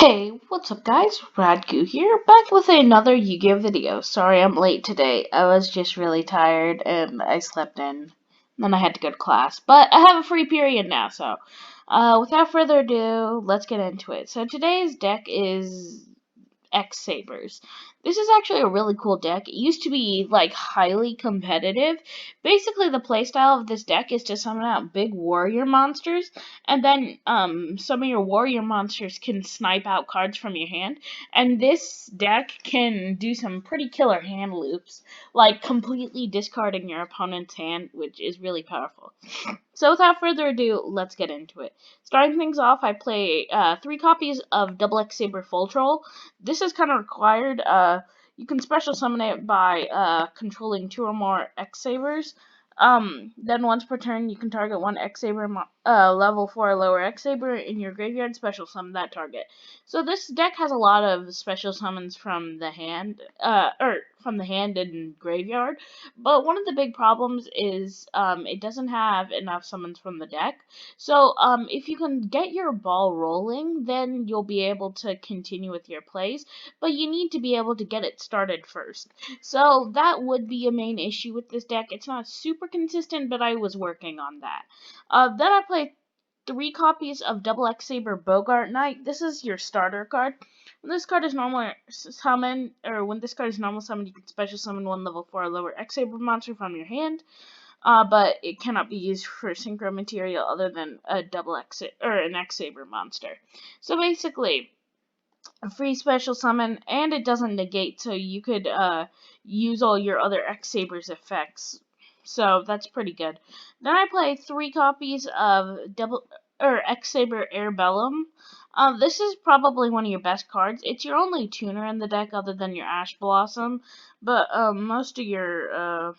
Hey, what's up guys? Radku here, back with another Yu-Gi-Oh video. Sorry I'm late today. I was just really tired and I slept in. Then I had to go to class. But I have a free period now, so without further ado, let's get into it. So today's deck is X-Sabers. This is actually a really cool deck. It used to be like highly competitive. Basically, the playstyle of this deck is to summon out big warrior monsters, and then some of your warrior monsters can snipe out cards from your hand. And this deck can do some pretty killer hand loops, like completely discarding your opponent's hand, which is really powerful. So without further ado, let's get into it. Starting things off, I play 3 copies of Double X-Saber Full Troll. This is kind of required. You can special summon it by controlling 2 or more X-Sabers. Then once per turn, you can target one X-Saber level 4 or lower X-Saber in your graveyard, special summon that target. So this deck has a lot of special summons from the hand, and graveyard. But one of the big problems is it doesn't have enough summons from the deck. So if you can get your ball rolling, then you'll be able to continue with your plays. But you need to be able to get it started first. So that would be a main issue with this deck. It's not super consistent, but I was working on that. Then I play 3 copies of Double X-Saber Bogart Knight. This is your starter card. When this card is normal summoned, you can special summon one level 4 or lower X-Saber monster from your hand. But it cannot be used for synchro material other than a double X or an X-Saber monster. So basically, a free special summon, and it doesn't negate, so you could use all your other X-Saber's effects. So that's pretty good. Then I play 3 copies of X-Saber Airbellum. This is probably one of your best cards. It's your only tuner in the deck other than your Ash Blossom, but most of your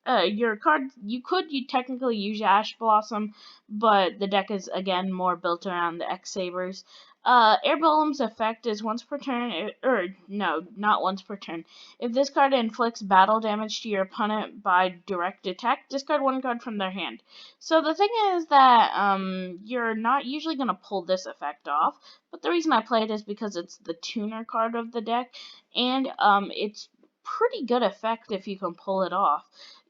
card, you technically use Ash Blossom, but the deck is again more built around the X-Sabers. Airbellum's effect is once per turn, or no, not once per turn. If this card inflicts battle damage to your opponent by direct attack, discard 1 card from their hand. So the thing is that you're not usually gonna pull this effect off, but the reason I play it is because it's the tuner card of the deck, and it's pretty good effect if you can pull it off.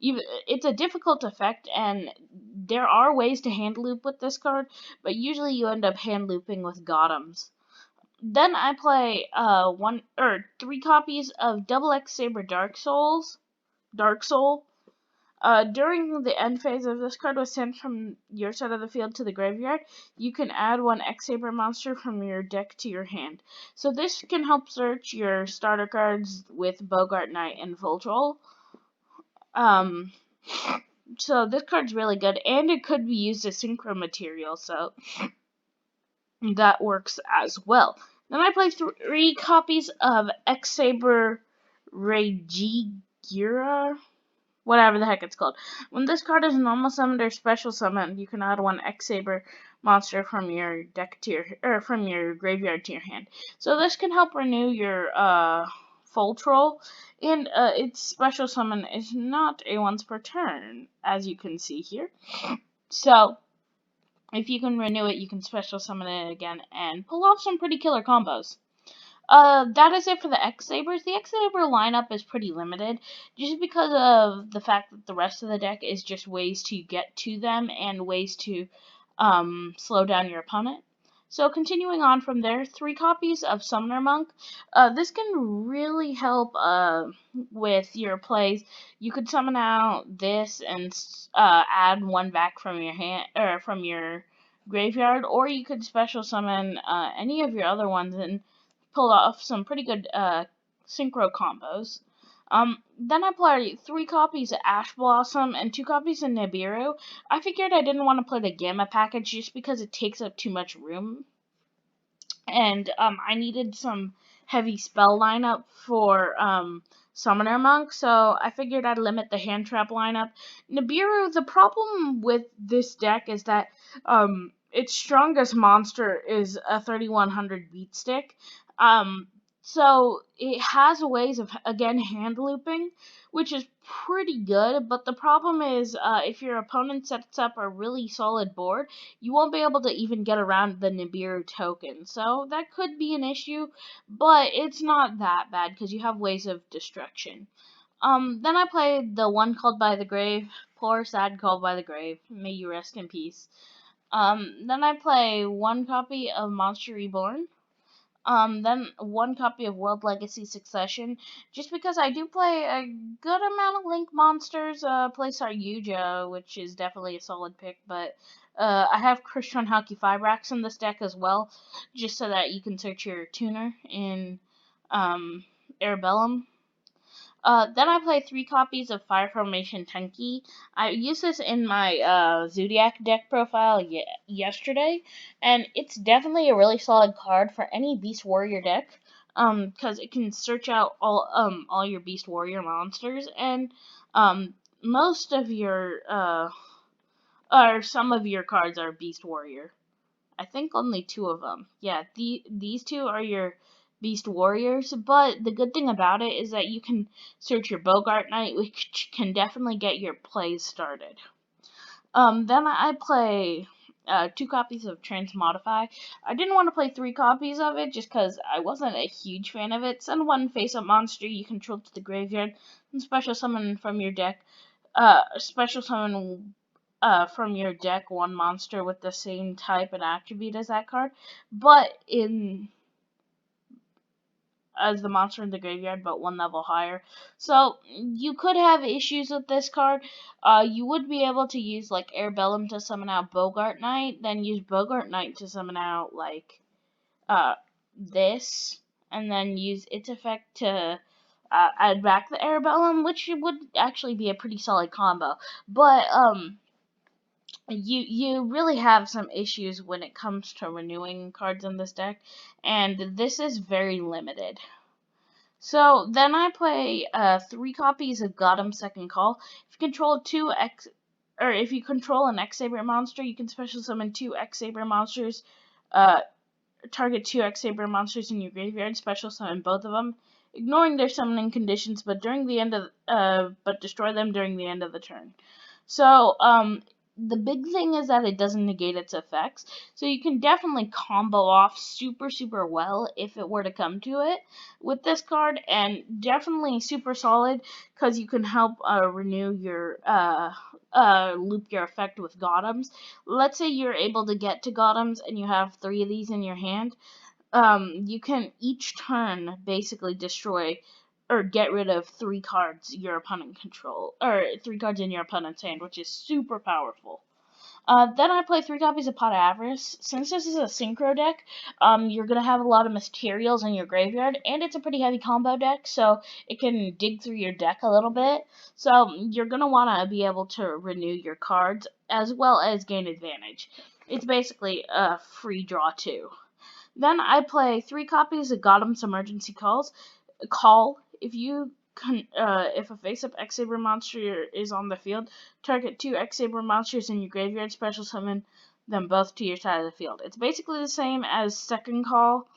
It's a difficult effect, and there are ways to hand loop with this card, but usually you end up hand looping with Gothams. Then I play 3 copies of Double X-Saber Dark Soul. During the end phase, if this card was sent from your side of the field to the graveyard, you can add one X-Saber monster from your deck to your hand. So this can help search your starter cards with Bogart Knight and Full Troll. So this card's really good, and it could be used as synchro material, so that works as well. Then I play 3 copies of X-Saber Regigira, whatever the heck it's called. When this card is normal summoned or special summoned, you can add one X-Saber monster from your deck to from your graveyard to your hand. So this can help renew your Full Troll, and its special summon is not a once per turn, as you can see here. So if you can renew it, you can special summon it again and pull off some pretty killer combos. That is it for the X-Sabers. The X-Saber lineup is pretty limited, just because of the fact that the rest of the deck is just ways to get to them and ways to slow down your opponent. So continuing on from there, 3 copies of Summoner Monk. This can really help with your plays. You could summon out this and add one back from your hand or from your graveyard, or you could special summon any of your other ones and pull off some pretty good synchro combos. Then I played 3 copies of Ash Blossom and 2 copies of Nibiru. I figured I didn't want to play the Gamma package just because it takes up too much room. And I needed some heavy spell lineup for Summoner Monk, so I figured I'd limit the hand trap lineup. Nibiru, the problem with this deck is that its strongest monster is a 3100 beat stick. So it has ways of, again, hand looping, which is pretty good. But the problem is, if your opponent sets up a really solid board, you won't be able to even get around the Nibiru token. So that could be an issue, but it's not that bad because you have ways of destruction. Then I played the one called by the grave. Poor sad called by the grave. May you rest in peace. Then I play one copy of Monster Reborn. Then one copy of World Legacy Succession, just because I do play a good amount of Link monsters. Play Saryuja, which is definitely a solid pick, but I have Christian Hockey Fibrax in this deck as well, just so that you can search your tuner in Arabellum. Then I play 3 copies of Fire Formation Tenki. I used this in my Zodiac deck profile yesterday, and it's definitely a really solid card for any Beast Warrior deck. Because it can search out all your Beast Warrior monsters, and most of your or some of your cards are Beast Warrior. I think only 2 of them. Yeah, these 2 are your Beast Warriors, but the good thing about it is that you can search your Bogart Knight, which can definitely get your plays started. Then I play 2 copies of Transmodify. I didn't want to play 3 copies of it just because I wasn't a huge fan of it. Send one face-up monster you control to the graveyard, and special summon from your deck. Special summon from your deck one monster with the same type and attribute as that card, but in as the monster in the graveyard, but 1 level higher. So you could have issues with this card. You would be able to use like Arabellum to summon out Bogart Knight, then use Bogart Knight to summon out like this, and then use its effect to add back the Arabellum, which would actually be a pretty solid combo. But you really have some issues when it comes to renewing cards in this deck, and this is very limited. So then I play 3 copies of Gotham Second Call. If you control if you control an X-Saber monster, you can special summon 2 X-Saber monsters. Uh, Target 2 X-Saber monsters in your graveyard, special summon both of them, ignoring their summoning conditions, but destroy them during the end of the turn. So, the big thing is that it doesn't negate its effects, so you can definitely combo off super, super well if it were to come to it with this card, and definitely super solid because you can help renew your, loop your effect with Gothams. Let's say you're able to get to Gothams and you have 3 of these in your hand. You can each turn basically destroy or get rid of 3 cards your opponent control, or 3 cards in your opponent's hand, which is super powerful. Then I play 3 copies of Pot of Avarice. Since this is a synchro deck, you're gonna have a lot of materials in your graveyard, and it's a pretty heavy combo deck, so it can dig through your deck a little bit. So you're gonna wanna be able to renew your cards as well as gain advantage. It's basically a free draw too. Then I play 3 copies of Gotham's Emergency Call. If a face-up X-Saber monster is on the field, target 2 X-Saber monsters in your graveyard, special summon them both to your side of the field. It's basically the same as Second Call,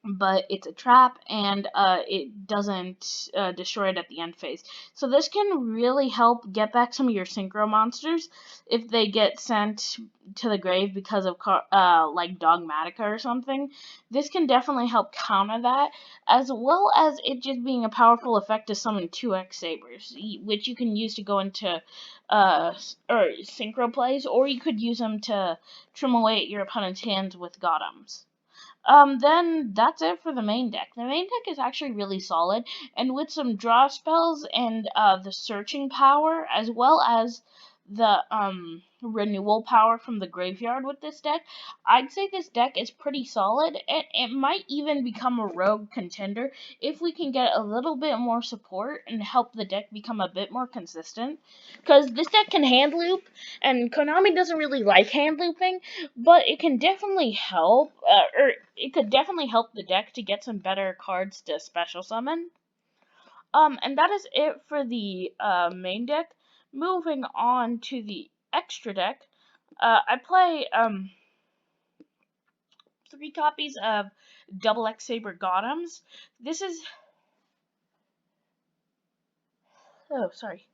but it's a trap, and it doesn't destroy it at the end phase. So this can really help get back some of your synchro monsters if they get sent to the grave because of like Dogmatica or something. This can definitely help counter that, as well as it just being a powerful effect to summon 2 X-Sabers, which you can use to go into or synchro plays, or you could use them to trim away at your opponent's hands with Gothams. Then that's it for the main deck. The main deck is actually really solid, and with some draw spells and the searching power, as well as the renewal power from the graveyard with this deck, I'd say this deck is pretty solid, and it might even become a rogue contender if we can get a little bit more support and help the deck become a bit more consistent. Because this deck can hand loop, and Konami doesn't really like hand looping, but it can definitely help, or it could definitely help the deck to get some better cards to special summon. And that is it for the main deck. Moving on to the extra deck, I play 3 copies of double X-Saber Gothams. This is... Oh, sorry.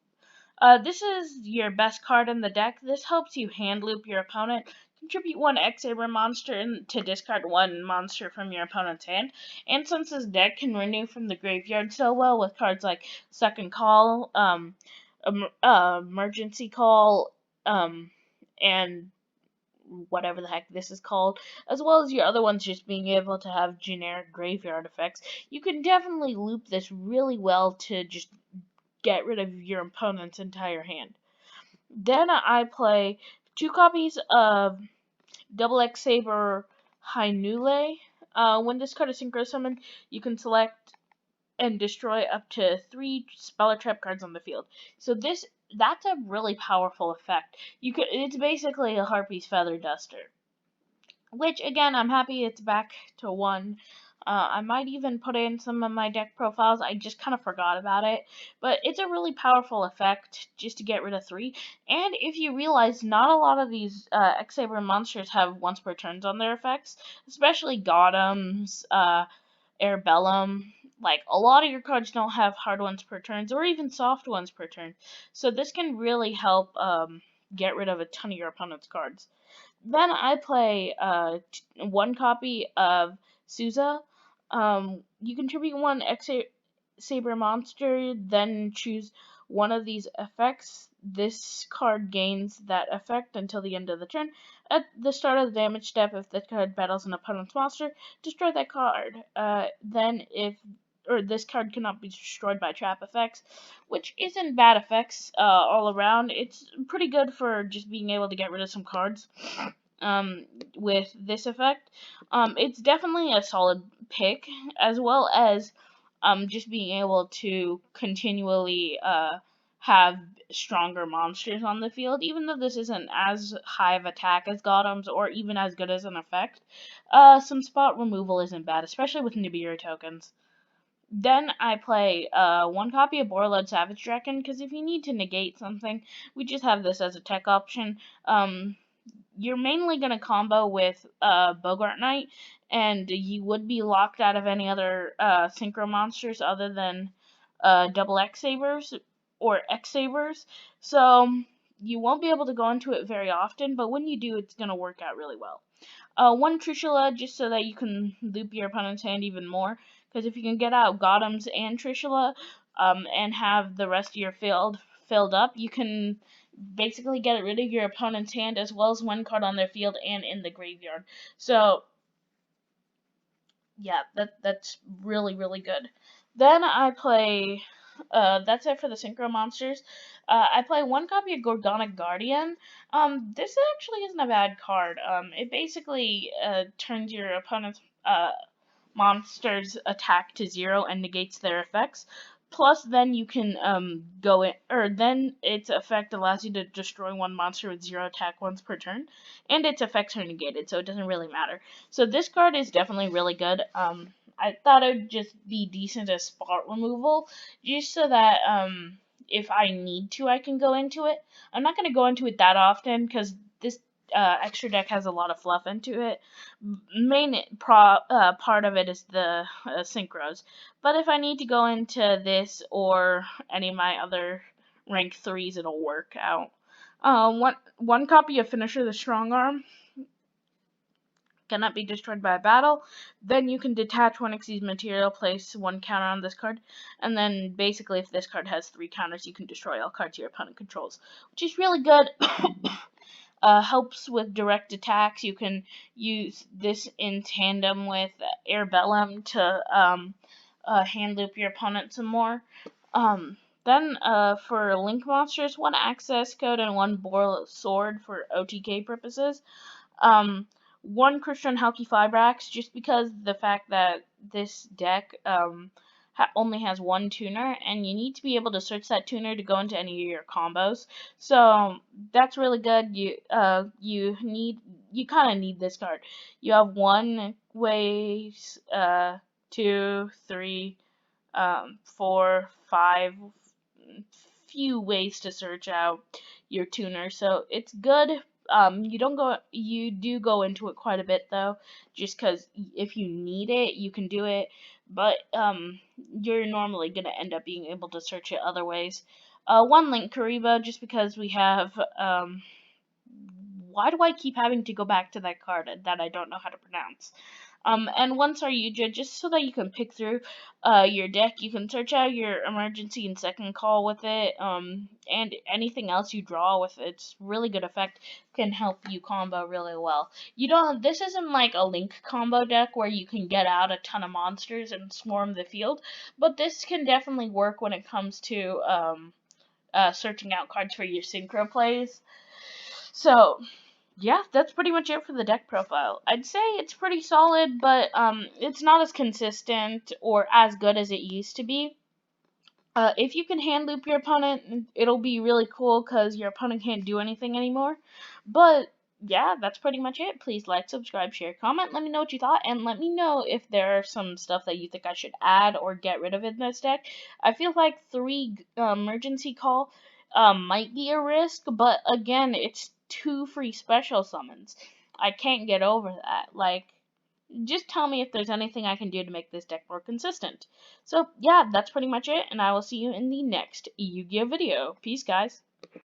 This is your best card in the deck. This helps you hand loop your opponent. Contribute 1 X-Saber monster to discard 1 monster from your opponent's hand. And since this deck can renew from the graveyard so well with cards like Second Call, Emergency Call, and whatever the heck this is called, as well as your other ones just being able to have generic graveyard effects, you can definitely loop this really well to just get rid of your opponent's entire hand. Then I play 2 copies of Double X-Saber Hainule. When this card is synchro summoned, you can select and destroy up to 3 spell or trap cards on the field. So that's a really powerful effect. It's basically a Harpy's Feather Duster. Which, again, I'm happy it's back to 1. I might even put in some of my deck profiles. I just kind of forgot about it. But it's a really powerful effect just to get rid of 3. And if you realize, not a lot of these X-Saber monsters have once per turns on their effects. Especially Gothams, Airbellum. Like, a lot of your cards don't have hard ones per turns, or even soft ones per turn. So this can really help get rid of a ton of your opponent's cards. Then I play 1 copy of Souza. You contribute 1 X-Saber monster, then choose one of these effects. This card gains that effect until the end of the turn. At the start of the damage step, if the card battles an opponent's monster, destroy that card. This card cannot be destroyed by trap effects, which isn't bad effects all around. It's pretty good for just being able to get rid of some cards with this effect. It's definitely a solid pick, as well as just being able to continually have stronger monsters on the field. Even though this isn't as high of attack as Gothams, or even as good as an effect, some spot removal isn't bad, especially with Nibiru tokens. Then I play 1 copy of Borreload Savage Dragon, because if you need to negate something, we just have this as a tech option. You're mainly going to combo with Bogart Knight, and you would be locked out of any other synchro monsters other than double X-Sabers or X-Sabers. So you won't be able to go into it very often, but when you do, it's going to work out really well. 1 Trishula, just so that you can loop your opponent's hand even more. Because if you can get out Gothams and Trishula, and have the rest of your field filled up, you can basically get rid of your opponent's hand as well as 1 card on their field and in the graveyard. So, yeah, that's really, really good. Then I play, that's it for the Synchro Monsters. I play 1 copy of Gorgonic Guardian. This actually isn't a bad card. It basically turns your opponent's monster's attack to 0 and negates their effects. Plus, then you can then its effect allows you to destroy 1 monster with 0 attack once per turn, and its effects are negated, so it doesn't really matter. So this card is definitely really good. I thought it would just be decent as spot removal, just so that if I need to, I can go into it. I'm not going to go into it that often, because this extra deck has a lot of fluff into it. Main part of it is the synchros. But if I need to go into this or any of my other rank 3s, it'll work out. One copy of Finisher the Strong Arm cannot be destroyed by a battle. Then you can detach 1 Xyz material, place 1 counter on this card, and then basically if this card has 3 counters, you can destroy all cards your opponent controls, which is really good. Helps with direct attacks. You can use this in tandem with Airbellum to hand loop your opponent some more. Then for Link monsters, 1 access code and 1 Boar Sword for OTK purposes. 1 Christian Halki Fibrax, just because the fact that this deck only has 1 tuner, and you need to be able to search that tuner to go into any of your combos. So that's really good. You kind of need this card. You have 1 ways, 2, 3, 4, 5, few ways to search out your tuner. So it's good You do go into it quite a bit though, just because if you need it, you can do it. But you're normally gonna end up being able to search it other ways. One link, Kariba, just because we have why do I keep having to go back to that card that I don't know how to pronounce? And one Saryuja, just so that you can pick through your deck. You can search out your emergency and second call with it, and anything else you draw with its really good effect can help you combo really well. This isn't like a Link combo deck where you can get out a ton of monsters and swarm the field, but this can definitely work when it comes to searching out cards for your synchro plays. So, yeah, that's pretty much it for the deck profile. I'd say it's pretty solid, but it's not as consistent or as good as it used to be. If you can hand loop your opponent, it'll be really cool because your opponent can't do anything anymore. But yeah, that's pretty much it. Please like, subscribe, share, comment. Let me know what you thought, and let me know if there are some stuff that you think I should add or get rid of in this deck. I feel like 3 emergency call might be a risk, but again, it's 2 free special summons. I can't get over that. Like, just tell me if there's anything I can do to make this deck more consistent. So, yeah, that's pretty much it, and I will see you in the next Yu-Gi-Oh video. Peace, guys.